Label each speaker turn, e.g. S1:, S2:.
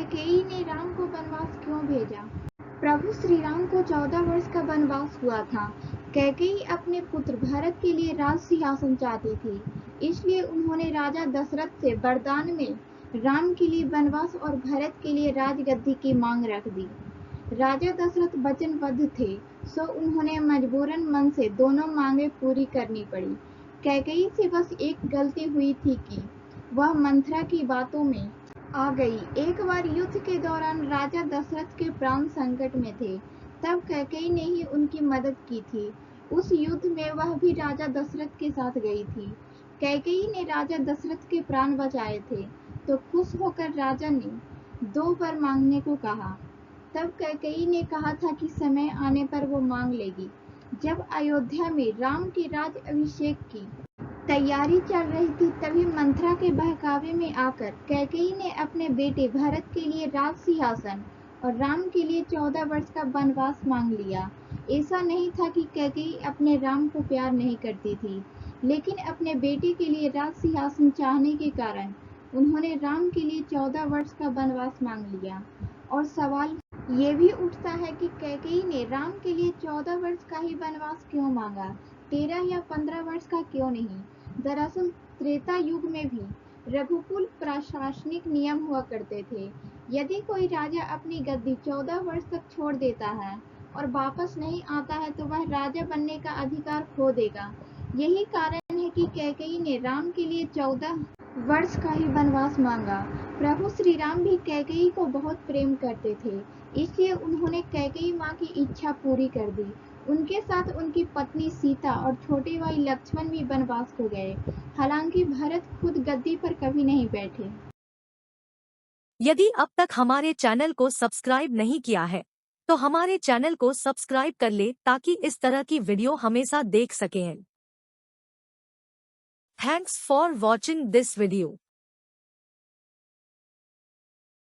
S1: कैकेयी ने राम को वनवास क्यों भेजा? प्रभु श्री राम को 14 वर्ष का वनवास हुआ था। कैकेयी अपने पुत्र भरत के लिए राज सिंहासन चाहती थी, इसलिए उन्होंने राजा दशरथ से वरदान में राम के लिए वनवास और भरत के लिए राजगद्दी की मांग रख दी। राजा दशरथ वचनबद्ध थे, सो उन्होंने मजबूरन मन से दोनों मांगें पूरी करनी पड़ी। कैकेयी से बस एक गलती हुई थी कि वह मंथरा की बातों में आ गई। एक बार युद्ध के दौरान राजा दशरथ के प्राण संकट में थे, तब कैकेयी ने ही उनकी मदद की थी। उस युद्ध में वह भी राजा दशरथ के साथ गई थी। कैकेयी ने राजा दशरथ के प्राण बचाए थे, तो खुश होकर राजा ने 2 वर मांगने को कहा। तब कैकेयी ने कहा था कि समय आने पर वो मांग लेगी। जब अयोध्या में राम के राज अभिषेक की तैयारी चल रही थी, तभी मंथरा के बहकावे में आकर कैकेयी ने अपने बेटे भरत के लिए राज सिंहासन और राम के लिए 14 वर्ष का वनवास मांग लिया। ऐसा नहीं था कि कैकेयी अपने राम को प्यार नहीं करती थी, लेकिन अपने बेटे के लिए राज सिंहासन चाहने के कारण उन्होंने राम के लिए 14 वर्ष का वनवास मांग लिया। और सवाल ये भी उठता है कि कैकेयी ने राम के लिए 14 वर्ष का ही वनवास क्यों मांगा, 13 या 15 वर्ष का क्यों नहीं? दरअसल त्रेता युग में भी रघुकुल प्रशासनिक नियम हुआ करते थे। यदि कोई राजा अपनी गद्दी 14 वर्ष तक छोड़ देता है और वापस नहीं आता है, तो वह राजा बनने का अधिकार खो देगा। यही कारण है कि कैकेयी ने राम के लिए 14 वर्ष का ही वनवास मांगा। प्रभु श्री राम भी कैकेयी को बहुत प्रेम करते थे, इसलिए उन्होंने कैकेयी माँ की इच्छा पूरी कर दी। उनके साथ उनकी पत्नी सीता और छोटे भाई लक्ष्मण भी वनवास को गए। हालांकि भरत खुद गद्दी पर कभी नहीं बैठे।
S2: यदि अब तक हमारे चैनल को सब्सक्राइब नहीं किया है, तो हमारे चैनल को सब्सक्राइब कर ले ताकि इस तरह की वीडियो हमेशा देख सकें। Thanks for watching this video.